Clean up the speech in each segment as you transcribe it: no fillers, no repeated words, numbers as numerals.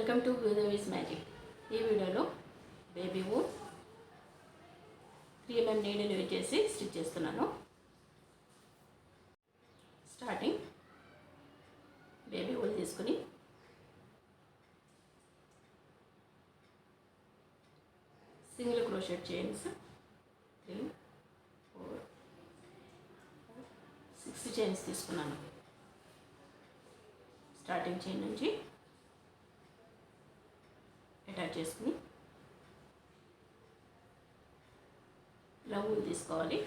Welcome to గోదావరీస్ magic. ఈ వీడియోలో baby wool 3mm needle use చేసి స్టిచ్ చేస్తున్నాను. స్టార్టింగ్ బేబీ వూల్ తీసుకుని సింగిల్ క్రోషెట్ చైన్స్ 3, 4, 6 చైన్స్ తీసుకున్నాను. స్టార్టింగ్ చైన్ నుంచి అటాచ్ చేసుకుని ఇలా వూల్ తీసుకోవాలి.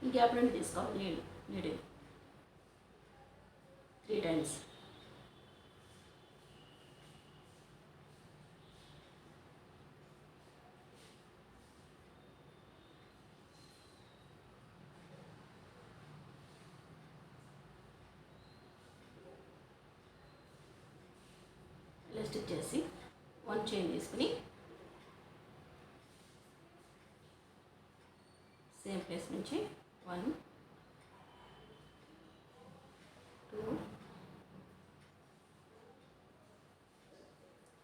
ఈ గ్యాప్ నుండి తీసుకోవాలి నీడిల్ 3 times. స్టిచ్ చేసి 1 చైన్ తీసుకుని సేమ్ ప్లేస్ నుంచి 1, 2,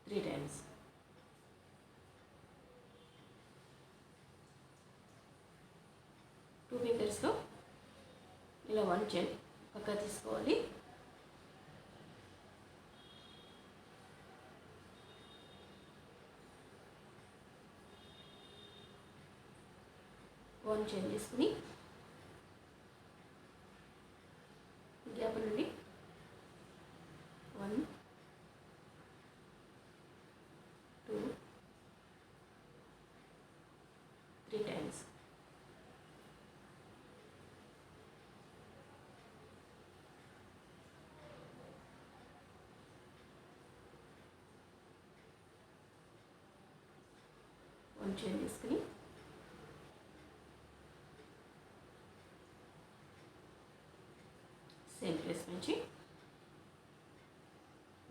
3 times. టూ ఫింగర్స్లో ఇలా 1 చైన్ పక్కా తీసుకోవాలి. వన్ చైన్ తీసుకుని గ్యాప్ నుండి 1, 2, 3 times. వన్ చైన్ తీసుకుని సేమ్ ప్లేస్ నుంచి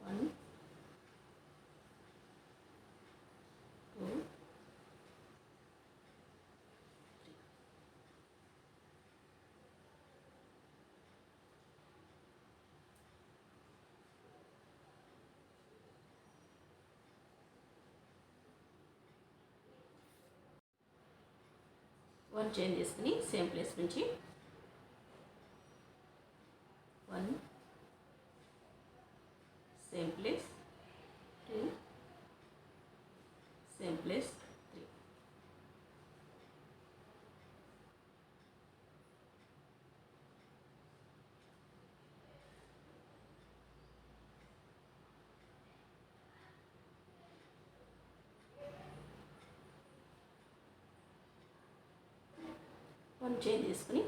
1, 2, 3. వన్ చైన్ తీసుకుని సేమ్ ప్లేస్ నుంచి 1, same place, 2, same place, 3. One chain తీసుకుని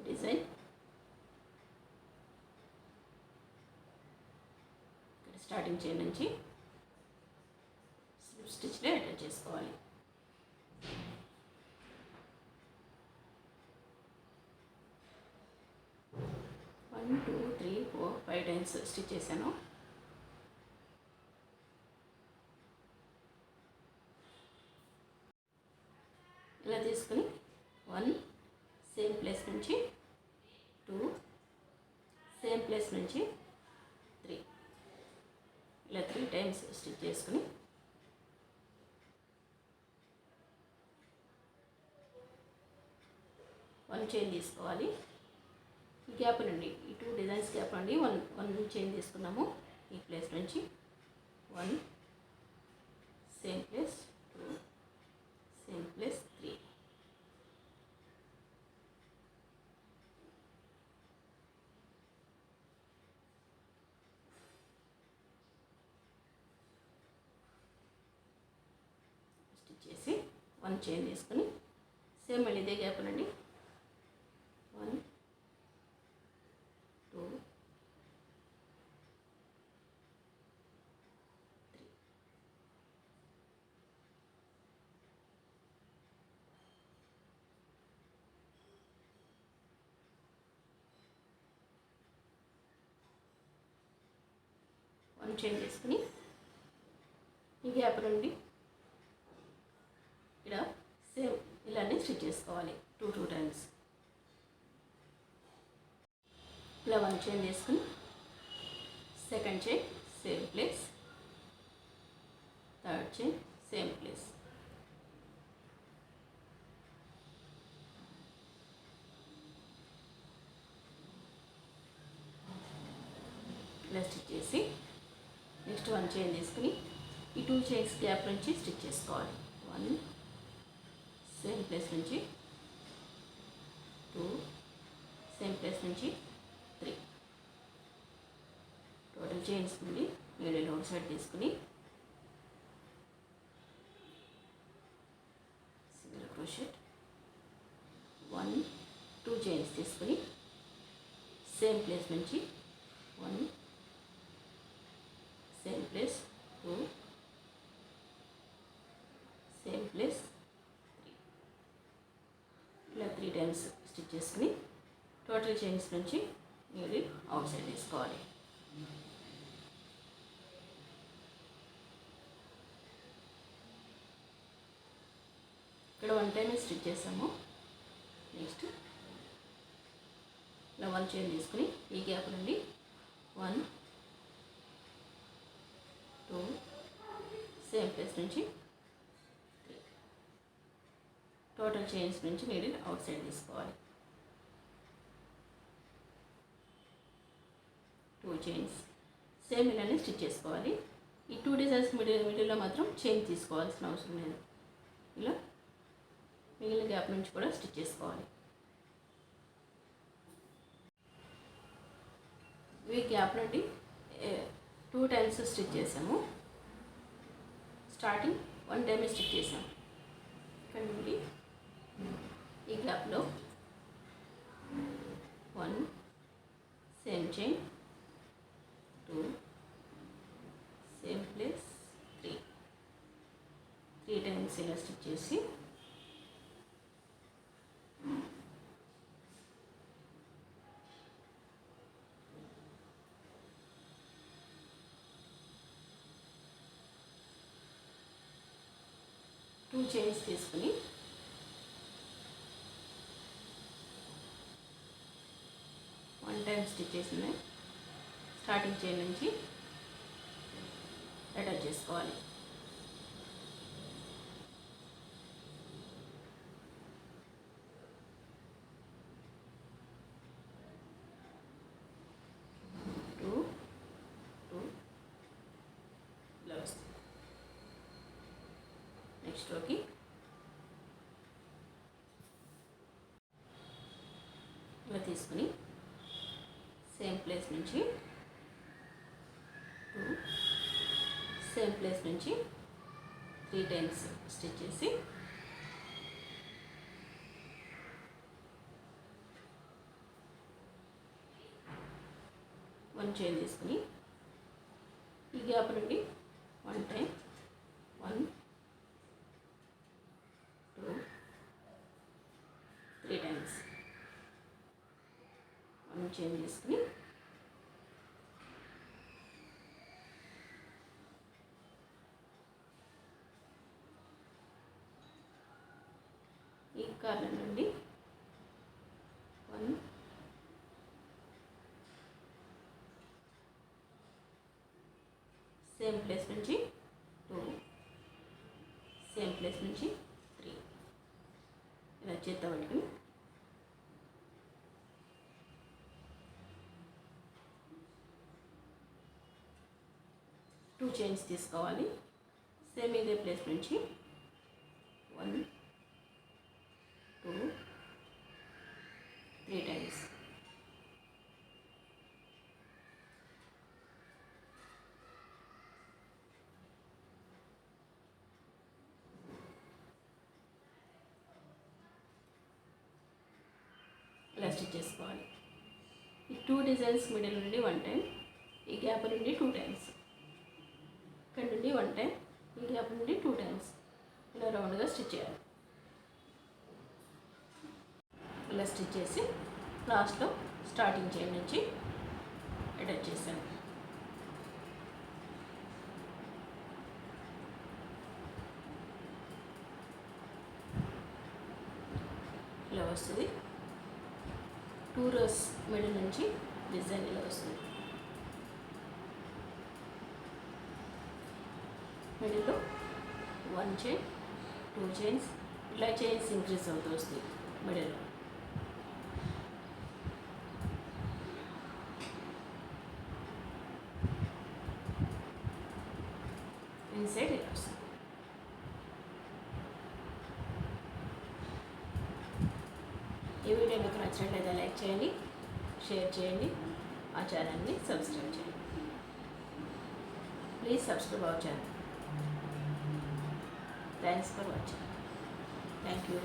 డిజైన్ స్టార్టింగ్ చైన్ నుంచి స్లిప్ స్టిచ్లో అటాచ్ చేసుకోవాలి. 1, 2, 3, 4, 5 times స్టిచ్ చేశాను. ఇలా తీసుకుని 1 సేమ్ ప్లేస్ నుంచి 2, సేమ్ ప్లేస్ నుంచి 3, ఇలా 3 times స్టిచ్ చేసుకుని వన్ చైన్ తీసుకోవాలి. ఈ గ్యాప్ నుండి ఈ 2 డిజైన్స్ గ్యాప్ నుండి వన్ చైన్ తీసుకున్నాము. ఈ ప్లేస్ నుంచి 1, same place, 2, same place, 3. Stitch చేసి 1 చైన్ తీసుకుని సేమ్ మళ్ళీ ఇదే గ్యాప్ నుండి 1, 2, 3. వన్ చైన్ తీసుకుని ఈ గ్యాప్ నుండి సేమ్ ఇలానే స్టిచ్ చేసుకోవాలి 2 టైమ్స్. ఇలా 1 చైన్ తీసుకుని second chain same place, third chain same place. ఇలా స్టిచ్ చేసి నెక్స్ట్ 1 చైన్ తీసుకుని ఈ 2 చైన్స్ గ్యాప్ నుంచి స్టిచ్ చేసుకోవాలి. 1 సేమ్ ప్లేస్ నుంచి 2 సేమ్ ప్లేస్ నుంచి 3. టోటల్ చైన్స్ నుండి మిడిల్ అవుట్ సైడ్ తీసుకుని సింగిల్ క్రోషెట్ 1 2 చైన్స్ తీసుకుని సేమ్ ప్లేస్ నుంచి 1 సేమ్ ప్లేస్ 2 సేమ్ ప్లేస్ 3. ఇలా 3 టైమ్స్ స్టిచ్ చేసుకుని టోటల్ చైన్స్ నుంచి నీడిల్ అవుట్ సైడ్ తీసుకోవాలి. ఇక్కడ 1 టైం స్టిచ్ చేసాము. నెక్స్ట్ ఇలా 1 చైన్ తీసుకుని ఈ గ్యాప్ నుండి 1 2 సేమ్ ప్లేస్ నుంచి 3 టోటల్ చైన్స్ నుంచి నీడిల్ అవుట్ సైడ్ తీసుకోవాలి. 2 చైన్స్ సేమ్ ఇలానే స్టిచ్ చేసుకోవాలి. ఈ 2 డిజైన్స్ మిడిల్లో మాత్రం చైన్ తీసుకోవాల్సిన అవసరం లేదు. ఇలా మిగిలిన గ్యాప్ నుంచి కూడా స్టిచ్ చేసుకోవాలి. ఈ గ్యాప్ నుండి 2 టైమ్స్ స్టిచ్ చేసాము. స్టార్టింగ్ 1 టైం స్టిచ్ చేసాము. ఇక్కడ నుండి ఈ గ్యాప్లో 1 same chain 2 same place 3 times ఇలా స్టిచ్ చేసి టూ చైన్స్ తీసుకుని వన్ టైం స్టిచ్ చేసిన స్టార్టింగ్ చైన్ నుంచి అటాచ్ చేసుకోవాలి. నెక్స్ట్ రోకి ఇలా తీసుకుని సేమ్ ప్లేస్ నుంచి 2 సేమ్ ప్లేస్ నుంచి 3 టైమ్స్ స్టిచ్ చేసి వన్ చైన్ తీసుకుని ఈ గ్యాప్ నుండి 1 టైం 1 2 3 టైమ్స్ వన్ చైన్ తీసుకుని ఈ కార్నర్ నుండి 1 సేమ్ ప్లేస్ నుంచి 2 సేమ్ ప్లేస్ నుంచి 3 ఇలా చేత్త పట్టుకుని టూ చైన్స్ తీసుకోవాలి. సేమ్ ఇదే ప్లేస్ నుంచి 1 2 3 టైమ్స్ ఇలా స్టిచ్ చేసుకోవాలి. ఈ 2 డిజైన్స్ మిడిల్ నుండి 1 టైం, ఈ గ్యాప్ నుండి 2 టైమ్స్, ఇక్కడ నుండి 1 టైం, ఈ గ్యాప్ నుండి 2 టైమ్స్ ఇలా రౌండ్గా స్టిచ్ చేయాలి. ఇలా స్టిచ్ చేసి లాస్ట్లో స్టార్టింగ్ చైన్ నుంచి అటాచ్ చేశాను. వస్తుంది. 2 rows మిడిల్ నుంచి డిజైన్ ఇలా వస్తుంది. మిడిల్లో 1 చైన్, 2 చైన్స్, ఇలా చైన్స్ ఇంక్రీజ్ అవుతూ వస్తుంది మిడిల్లో. ఇన్సైడ్ ఇలా వస్తుంది. ఈ వీడియో మీకు నచ్చినట్లయితే లైక్ చేయండి, షేర్ చేయండి, ఆ ఛానల్ని సబ్స్క్రైబ్ చేయండి. Please subscribe our channel. Thanks for watching. Thank you.